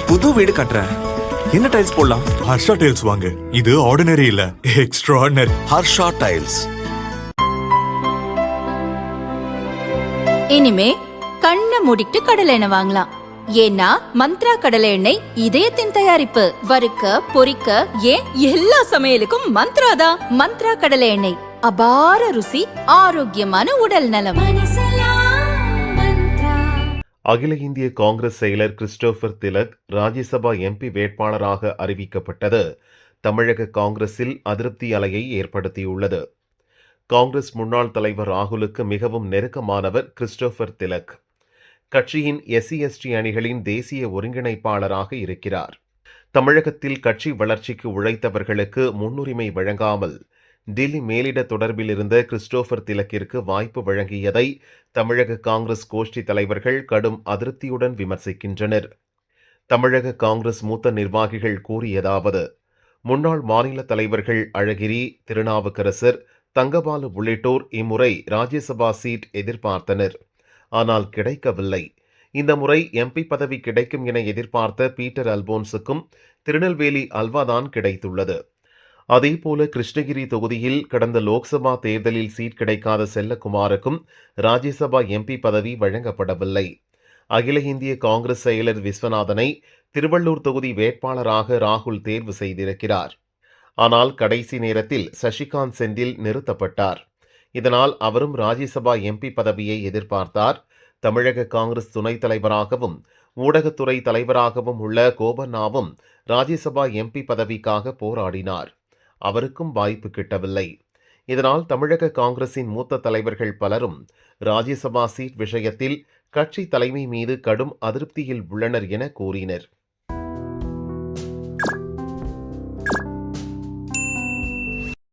புது வீடு கட்டுறேன். என்ன டைல்ஸ் போடலாம்? ஹர்ஷா டைல்ஸ் வாங்க. இது ஆர்டினரி இல்ல, எக்ஸ்ட்ராஆர்டினரி. ஹர்ஷா டைல்ஸ். இனிமே கண்ணை மூடிட்டு கடலை எண்ணெய் வாங்கலாம். ஏன்னா மந்த்ரா கடலை எண்ணெய் இதயத்தின் தயாரிப்பு. வறுக்க பொரிக்க ஏன் எல்லா சமையலுக்கும் மந்த்ரா தான். மந்த்ரா கடலை எண்ணெய், அபார ருசி, ஆரோக்கியமான உடல் நலம். அகில இந்திய காங்கிரஸ் செயலர் கிறிஸ்டோபர் திலக் ராஜ்யசபா எம்பி வேட்பாளராக அறிவிக்கப்பட்டது தமிழக காங்கிரஸில் அதிருப்தி அலையை ஏற்படுத்தியுள்ளது. காங்கிரஸ் முன்னாள் தலைவர் ராகுலுக்கு மிகவும் நெருக்கமானவர் கிறிஸ்டோபர் திலக். கட்சியின் எஸ்சி/எஸ்டி அணிகளின் தேசிய ஒருங்கிணைப்பாளராக இருக்கிறார். தமிழகத்தில் கட்சி வளர்ச்சிக்கு உழைத்தவர்களுக்கு முன்னுரிமை வழங்காமல் டில்லி மேலிட தொடர்பில் இருந்த கிறிஸ்டோபர் திலக்கிற்கு வாய்ப்பு வழங்கியதை தமிழக காங்கிரஸ் கோஷ்டி தலைவர்கள் கடும் அதிருப்தியுடன் விமர்சிக்கின்றனர். தமிழக காங்கிரஸ் மூத்த நிர்வாகிகள் கூறியதாவது: முன்னாள் மாநில தலைவர்கள் அழகிரி, திருநாவுக்கரசர், தங்கபாலு உள்ளிட்டோர் இம்முறை ராஜ்யசபா சீட் எதிர்பார்த்தனர். ஆனால் கிடைக்கவில்லை. இந்த முறை எம்பி பதவி கிடைக்கும் என எதிர்பார்த்த பீட்டர் அல்போன்ஸுக்கும் திருநெல்வேலி அல்வாதான் கிடைத்துள்ளது. அதேபோல கிருஷ்ணகிரி தொகுதியில் கடந்த லோக்சபா தேர்தலில் சீட் கிடைக்காத செல்லக்குமாருக்கும் ராஜ்யசபா எம்பி பதவி வழங்கப்படவில்லை. அகில இந்திய காங்கிரஸ் செயலர் விஸ்வநாதனை திருவள்ளூர் தொகுதி வேட்பாளராக ராகுல் தேர்வு செய்திருக்கிறார். ஆனால் கடைசி நேரத்தில் சசிகாந்த் செந்தில் நிறுத்தப்பட்டார். இதனால் அவரும் ராஜ்யசபா எம்பி பதவியை எதிர்பார்த்தார். தமிழக காங்கிரஸ் துணைத் தலைவராகவும் ஊடகத்துறை தலைவராகவும் உள்ள கோபண்ணாவும் ராஜ்யசபா எம்பி பதவிக்காக போராடினார். அவருக்கும் வாய்ப்பு கிட்டவில்லை. இதனால் தமிழக காங்கிரசின் மூத்த தலைவர்கள் பலரும் ராஜ்யசபா சீட் விஷயத்தில் கட்சி தலைமை மீது கடும் அதிருப்தியில் உள்ளனர் என கூறினர்.